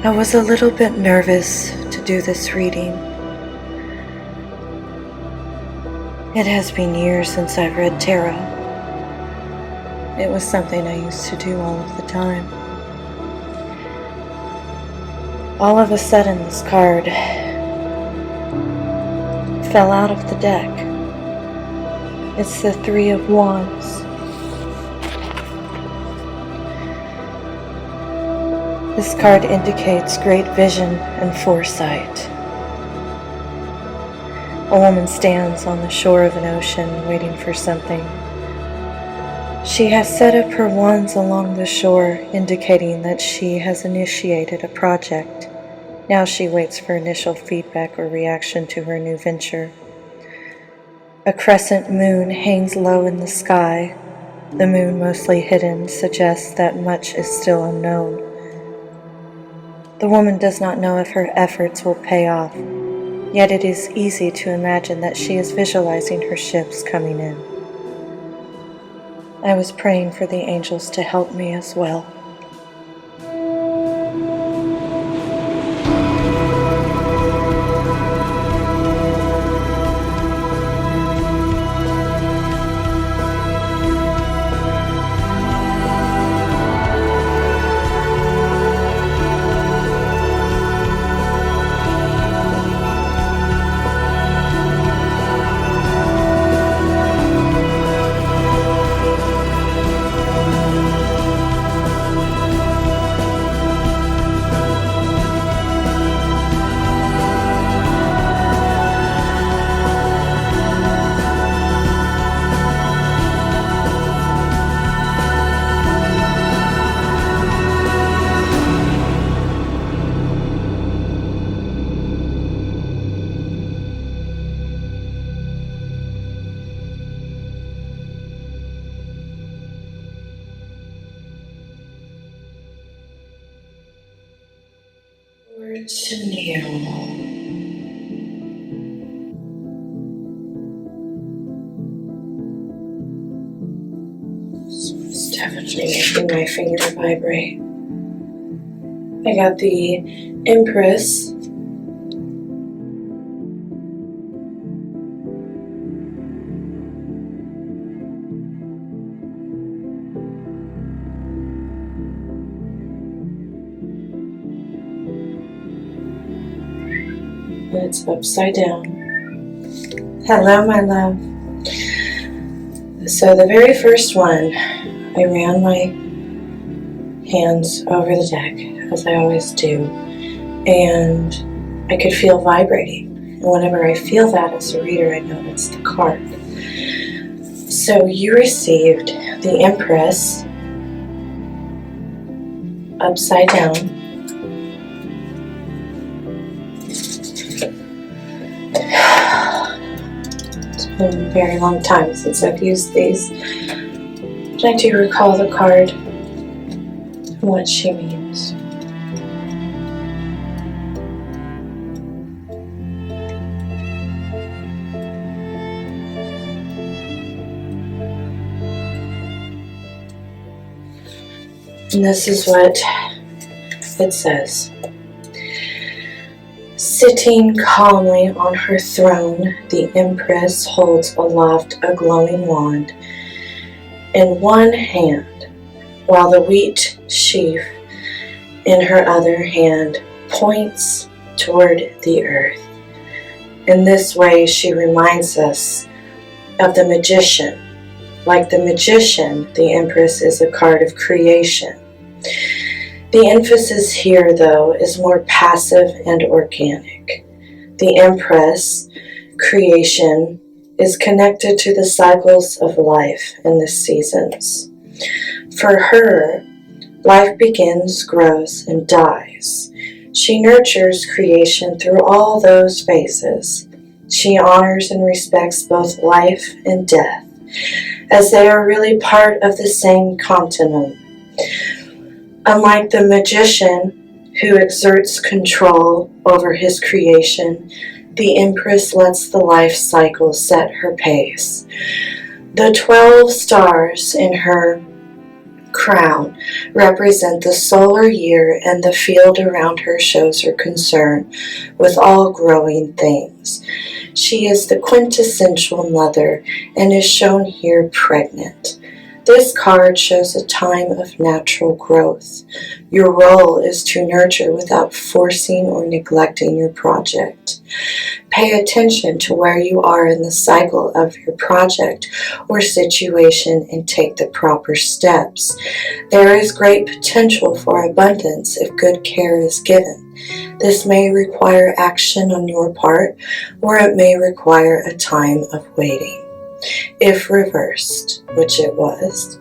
I was a little bit nervous to do this reading. It has been years since I've read tarot. It was something I used to do all of the time. All of a sudden, this card fell out of the deck. It's the Three of Wands. This card indicates great vision and foresight. A woman stands on the shore of an ocean waiting for something. She has set up her wands along the shore, indicating that she has initiated a project. Now she waits for initial feedback or reaction to her new venture. A crescent moon hangs low in the sky. The moon, mostly hidden, suggests that much is still unknown. The woman does not know if her efforts will pay off, yet it is easy to imagine that she is visualizing her ships coming in. I was praying for the angels to help me as well. To kneel. So it's definitely making my finger vibrate. I got the Empress. It's upside down. Hello, my love. So the very first one, I ran my hands over the deck, as I always do, and I could feel vibrating. And whenever I feel that as a reader, I know it's the card. So you received the Empress upside down. It's been a very long time since I've used these, but I do recall the card and what she means. And this is what it says. Sitting calmly on her throne, the Empress holds aloft a glowing wand in one hand, while the wheat sheaf in her other hand points toward the earth. In this way, she reminds us of the magician. Like the magician, the Empress is a card of creation. The emphasis here, though, is more passive and organic. The Empress, creation, is connected to the cycles of life and the seasons. For her, life begins, grows, and dies. She nurtures creation through all those phases. She honors and respects both life and death, as they are really part of the same continuum. Unlike the magician, who exerts control over his creation, the Empress lets the life cycle set her pace. The 12 stars in her crown represent the solar year, and the field around her shows her concern with all growing things. She is the quintessential mother and is shown here pregnant. This card shows a time of natural growth. Your role is to nurture without forcing or neglecting your project. Pay attention to where you are in the cycle of your project or situation and take the proper steps. There is great potential for abundance if good care is given. This may require action on your part, or it may require a time of waiting. If reversed, which it was,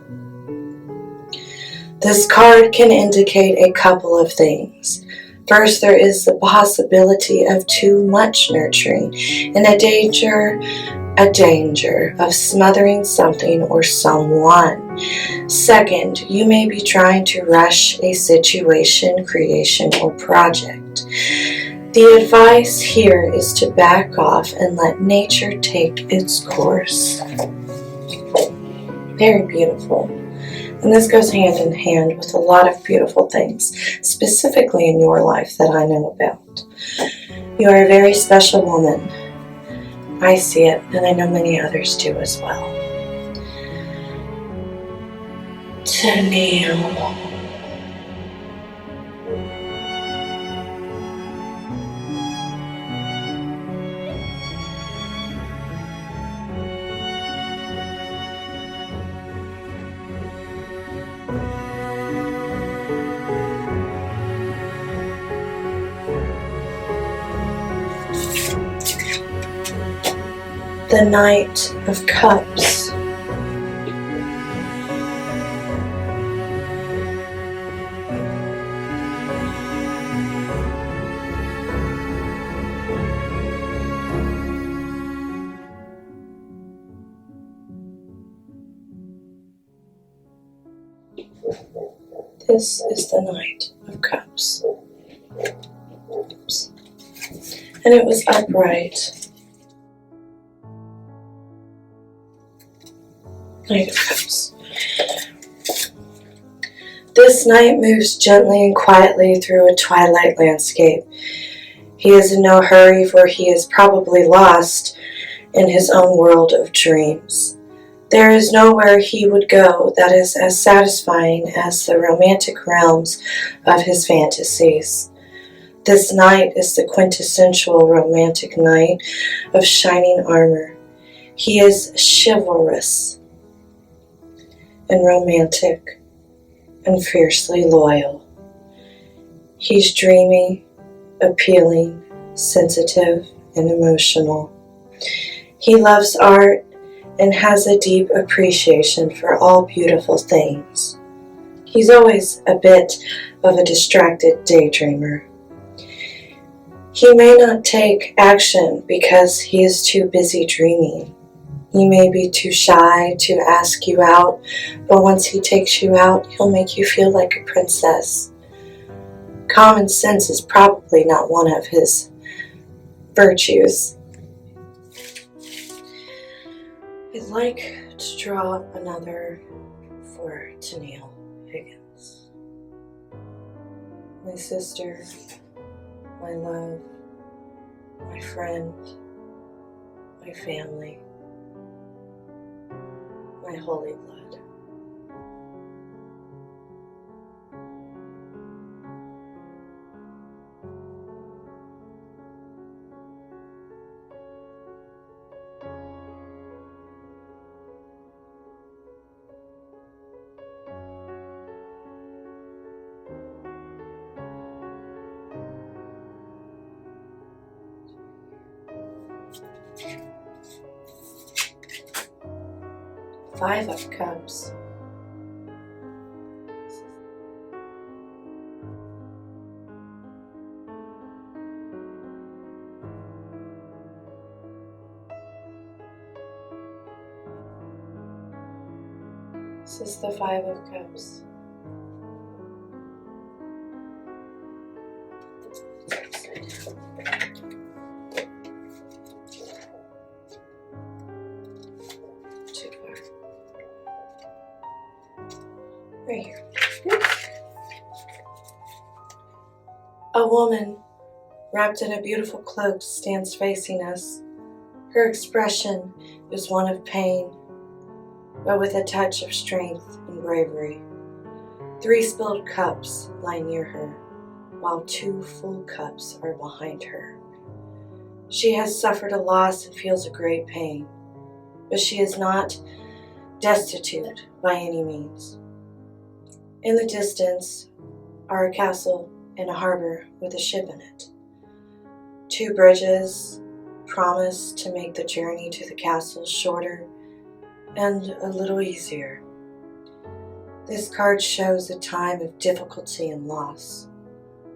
this card can indicate a couple of things. First, there is the possibility of too much nurturing and a danger of smothering something or someone. Second, you may be trying to rush a situation, creation, or project. The advice here is to back off and let nature take its course. Very beautiful. And this goes hand in hand with a lot of beautiful things, specifically in your life that I know about. You are a very special woman. I see it, and I know many others do as well. To kneel. The Knight of Cups. This is the Knight of Cups. Oops. And it was upright. Knight of Cups. This knight moves gently and quietly through a twilight landscape. He is in no hurry, for he is probably lost in his own world of dreams. There is nowhere he would go that is as satisfying as the romantic realms of his fantasies. This knight is the quintessential romantic knight of shining armor. He is chivalrous and romantic and fiercely loyal. He's dreamy, appealing, sensitive, and emotional. He loves art and has a deep appreciation for all beautiful things. He's always a bit of a distracted daydreamer. He may not take action because he is too busy dreaming. He may be too shy to ask you out, but once he takes you out, he'll make you feel like a princess. Common sense is probably not one of his virtues. I'd like to draw another for Tennille Higgins. My sister, my love, my friend, my family, my holy blood. Five of Cups. This is the Five of Cups. Right here. A woman wrapped in a beautiful cloak stands facing us. Her expression is one of pain, but with a touch of strength and bravery. 3 spilled cups lie near her, while 2 full cups are behind her. She has suffered a loss and feels a great pain, but she is not destitute by any means. In the distance are a castle and a harbor with a ship in it. 2 bridges promise to make the journey to the castle shorter and a little easier. This card shows a time of difficulty and loss.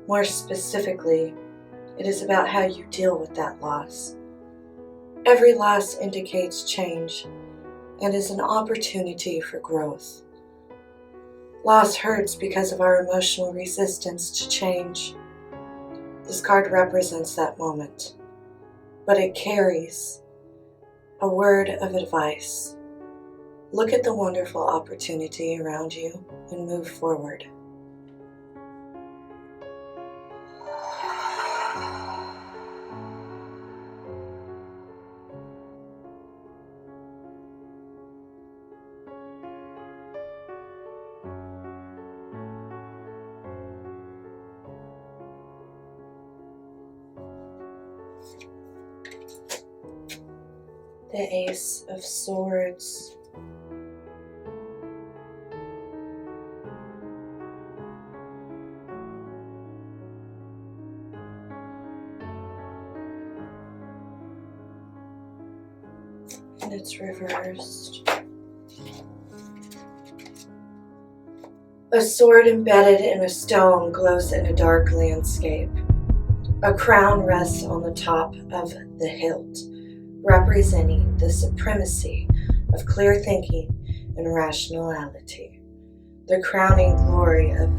More specifically, it is about how you deal with that loss. Every loss indicates change and is an opportunity for growth. Loss hurts because of our emotional resistance to change. This card represents that moment, but it carries a word of advice. Look at the wonderful opportunity around you and move forward. The Ace of Swords. And it's reversed. A sword embedded in a stone glows in a dark landscape. A crown rests on the top of the hilt, representing the supremacy of clear thinking and rationality, the crowning glory of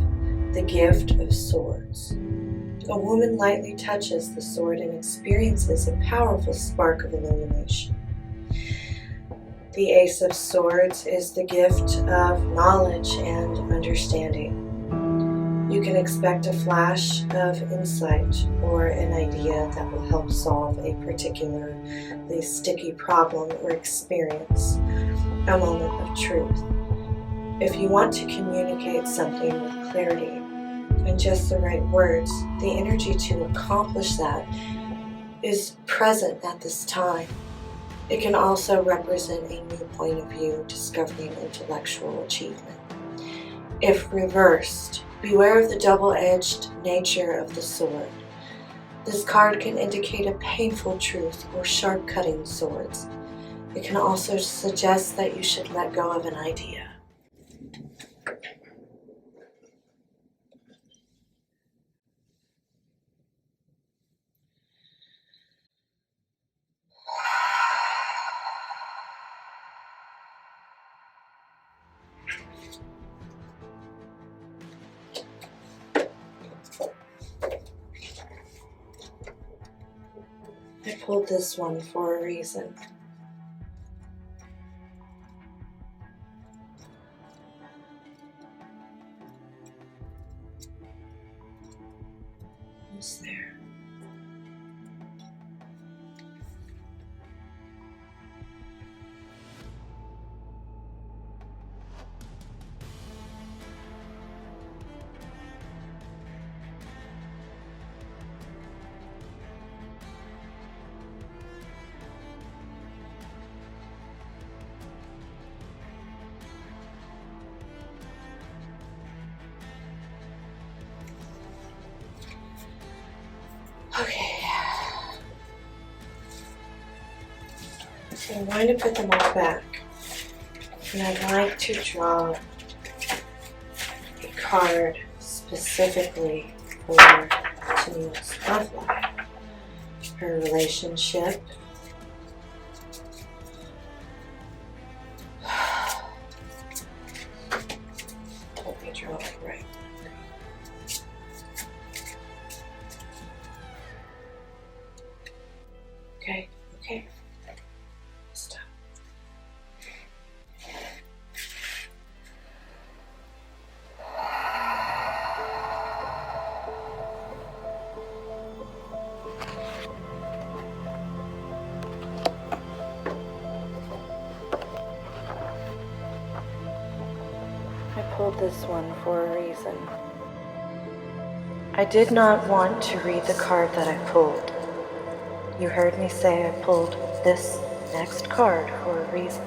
the gift of swords. A woman lightly touches the sword and experiences a powerful spark of illumination. The Ace of Swords is the gift of knowledge and understanding. You can expect a flash of insight or an idea that will help solve a particularly sticky problem or experience a moment of truth. If you want to communicate something with clarity and just the right words, the energy to accomplish that is present at this time. It can also represent a new point of view, discovering intellectual achievement. If reversed, beware of the double-edged nature of the sword. This card can indicate a painful truth or sharp-cutting swords. It can also suggest that you should let go of an idea. I pulled this one for a reason. What's there? Okay. So I'm going to put them all back. And I'd like to draw a card specifically for Tennille's love life, her relationship. Let me draw it right. Okay. Stop. pulled this one for a reason. I did not want to read the card that I pulled. You heard me say I pulled this next card for a reason.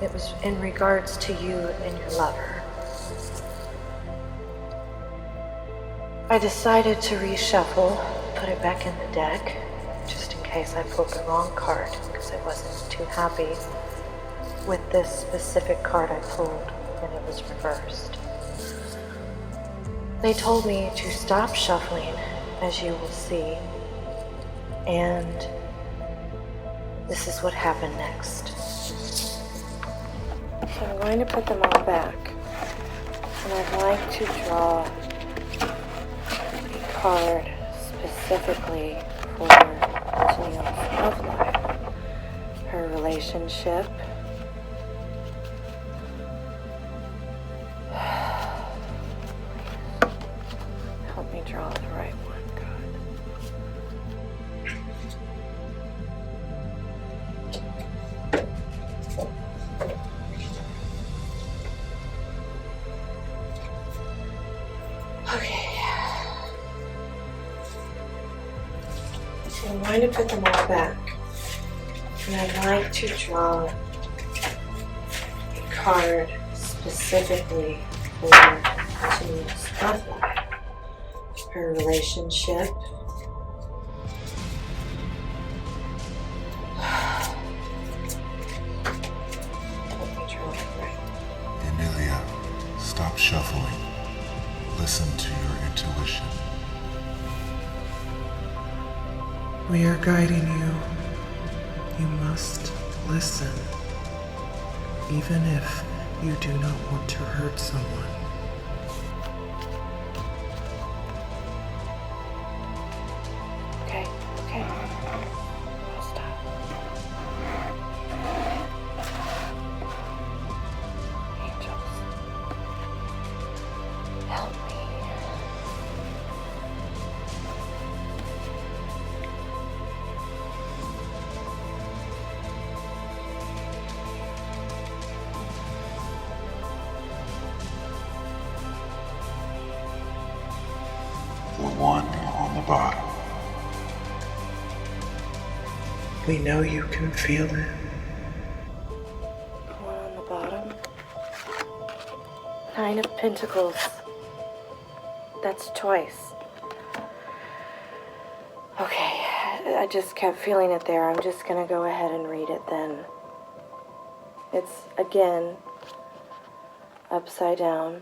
It was in regards to you and your lover. I decided to reshuffle, put it back in the deck, just in case I pulled the wrong card, because I wasn't too happy with this specific card I pulled when it was reversed. They told me to stop shuffling, as you will see, and this is what happened next. So I'm going to put them all back, and I'd like to draw a card specifically for Tennille's love life, her relationship, help me draw the right one, God. Okay. So I'm going to put them all back. And I'd like to draw a card specifically for Tennille's love life, her relationship, Emilia, stop shuffling. Listen to your intuition. We are guiding you. You must listen, even if you do not want to hurt someone. Okay. I'll stop. Angels, help me. The one on the bottom. We know you can feel it. One on the bottom. Nine of Pentacles. That's twice. Okay, I just kept feeling it there. I'm just gonna go ahead and read it then. It's, again, upside down.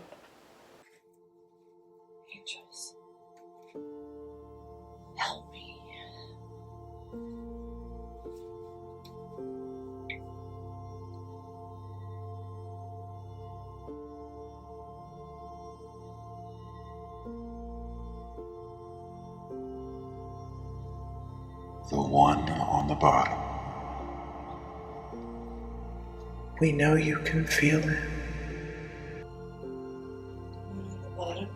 Angels, help me. The one on the bottom. We know you can feel it. One on the bottom.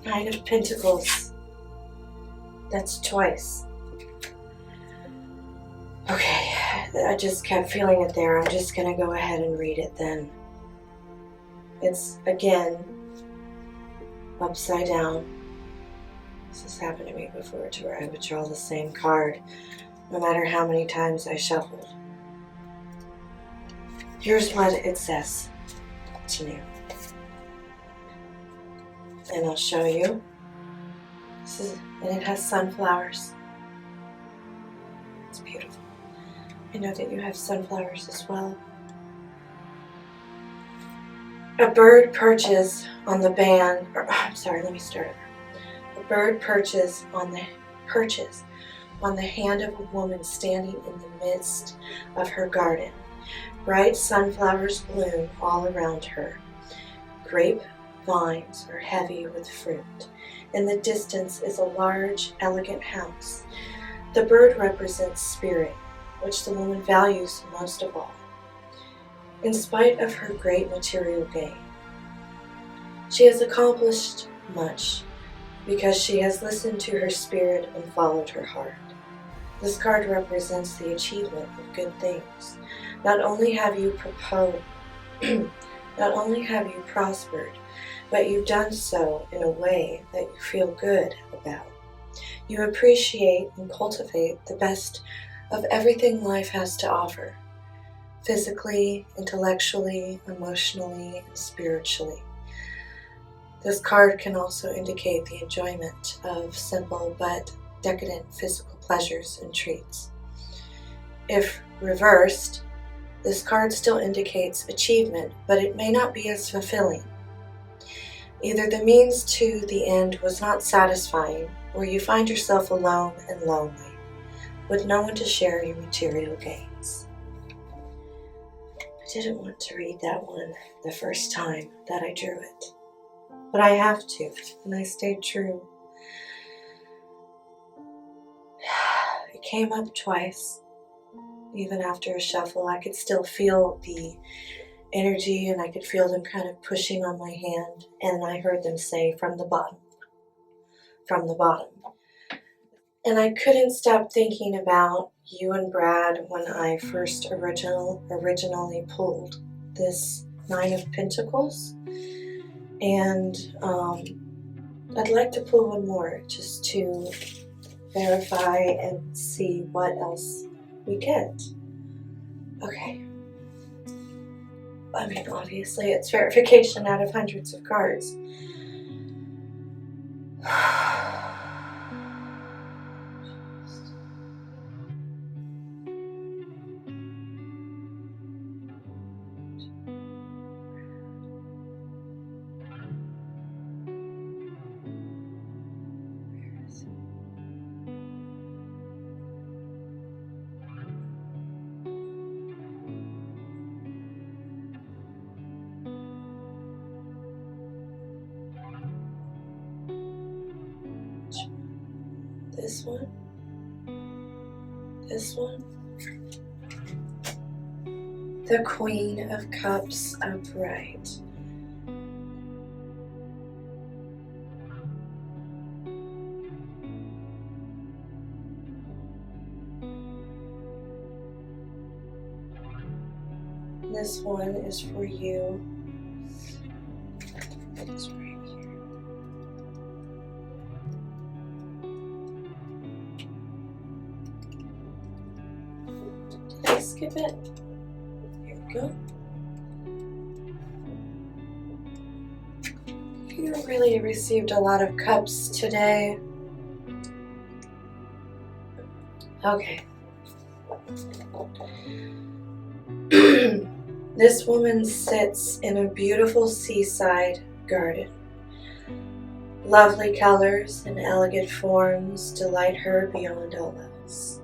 Nine of Pentacles. That's twice. Okay, I just kept feeling it there. I'm just gonna go ahead and read it then. It's, again, upside down. This has happened to me before, to where I would draw the same card no matter how many times I shuffled. Here's what it says to you. And I'll show you. And it has sunflowers. It's beautiful. I know that you have sunflowers as well. A bird perches on the band, let me start over. A bird perches on the hand of a woman standing in the midst of her garden. Bright sunflowers bloom all around her. Grape vines are heavy with fruit. In the distance is a large, elegant house. The bird represents spirit, which the woman values most of all. In spite of her great material gain, she has accomplished much because she has listened to her spirit and followed her heart. This card represents the achievement of good things. Not only have you Not only have you prospered, but you've done so in a way that you feel good about. You appreciate and cultivate the best of everything life has to offer, physically, intellectually, emotionally, and spiritually. This card can also indicate the enjoyment of simple but decadent physical pleasures and treats. If reversed, this card still indicates achievement, but it may not be as fulfilling. Either the means to the end was not satisfying, or you find yourself alone and lonely, with no one to share your material gains. I didn't want to read that one the first time that I drew it, but I have to, and I stayed true. It came up twice. Even after a shuffle, I could still feel the energy, and I could feel them kind of pushing on my hand, and I heard them say, from the bottom, from the bottom. And I couldn't stop thinking about you and Brad when I first originally pulled this Nine of Pentacles. And I'd like to pull one more just to verify and see what else we get. Okay. I mean, obviously it's verification out of hundreds of cards. This one, this one, the Queen of Cups upright. This one is for you. It's right here. Did I skip it? Here we go. You really received a lot of cups today. Okay. This woman sits in a beautiful seaside garden. Lovely colors and elegant forms delight her beyond all else.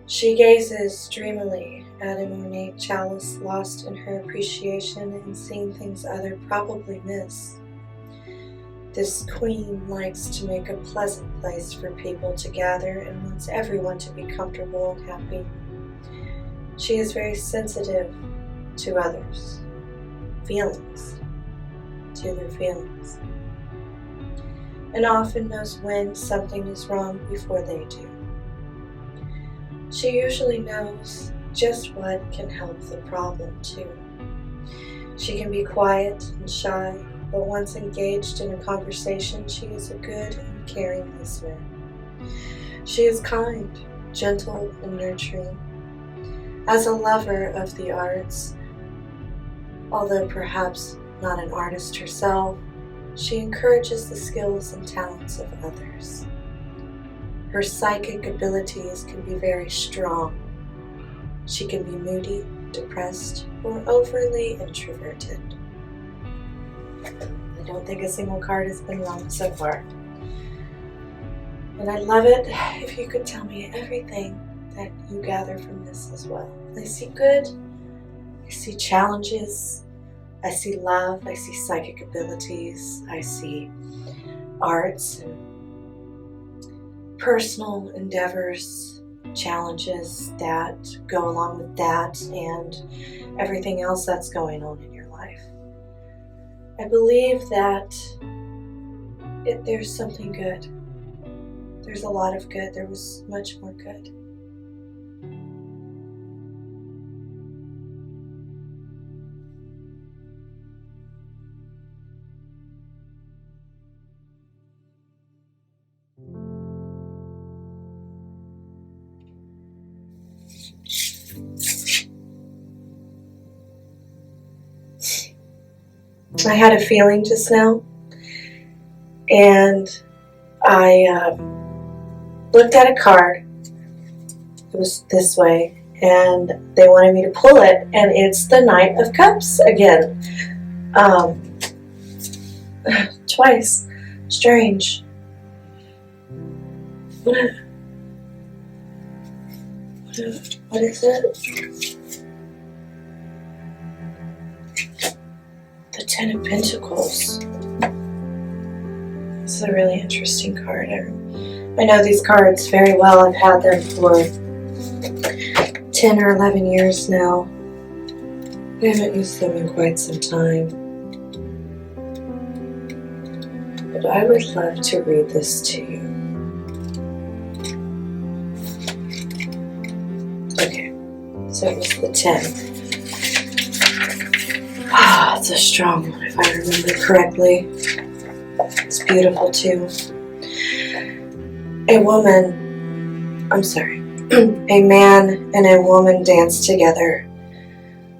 She gazes dreamily at an ornate chalice, lost in her appreciation and seeing things others probably miss. This queen likes to make a pleasant place for people to gather and wants everyone to be comfortable and happy. She is very sensitive to others' feelings, to their feelings, and often knows when something is wrong before they do. She usually knows just what can help the problem too. She can be quiet and shy, but once engaged in a conversation, she is a good and caring listener. She is kind, gentle, and nurturing. As a lover of the arts, although perhaps not an artist herself, she encourages the skills and talents of others. Her psychic abilities can be very strong. She can be moody, depressed, or overly introverted. I don't think a single card has been wrong so far. And I'd love it if you could tell me everything that you gather from this as well. I see good, I see challenges, I see love, I see psychic abilities, I see arts and personal endeavors, challenges that go along with that, and everything else that's going on in your life. I believe that there's something good. There's a lot of good. There was much more good. I had a feeling just now, and I looked at a card. It was this way, and they wanted me to pull it, and it's the Knight of Cups again. Twice. Strange. What is it? The Ten of Pentacles. This is a really interesting card. I know these cards very well. I've had them for 10 or 11 years now. I haven't used them in quite some time. But I would love to read this to you. Okay, so it was the 10. Ah, it's a strong one if I remember correctly. It's beautiful too. A man and a woman dance together.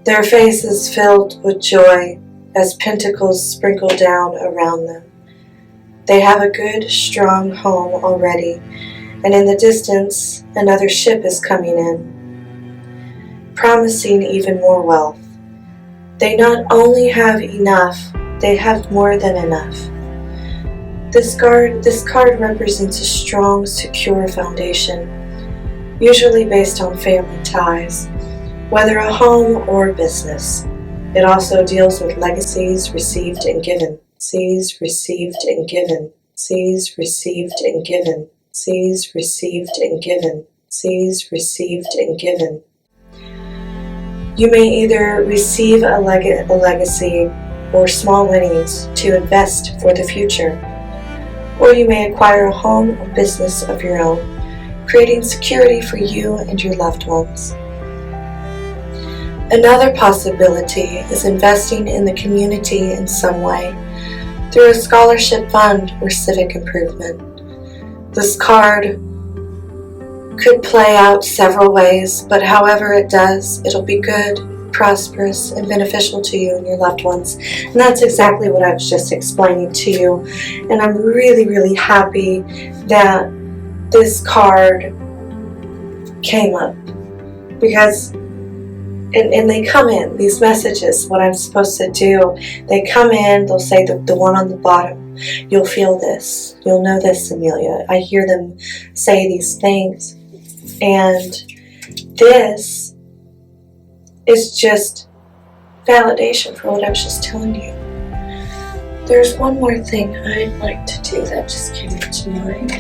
Their faces filled with joy as pentacles sprinkle down around them. They have a good, strong home already, and in the distance, another ship is coming in, promising even more wealth. They not only have enough, they have more than enough. This card represents a strong, secure foundation, usually based on family ties, whether a home or business. It also deals with legacies received and given. Sees received and given. Sees received and given. Sees received and given. Sees received and given. You may either receive a legacy or small winnings to invest for the future, or you may acquire a home or business of your own, creating security for you and your loved ones. Another possibility is investing in the community in some way, through a scholarship fund or civic improvement. This card could play out several ways, but however it does, it'll be good, prosperous, and beneficial to you and your loved ones. And that's exactly what I was just explaining to you. And I'm really, really happy that this card came up, because and they come in, these messages, what I'm supposed to do, they come in, they'll say the one on the bottom, you'll feel this, you'll know this, Amelia. I hear them say these things, and this is just validation for what I was just telling you. There's one more thing I'd like to do that just came to mind.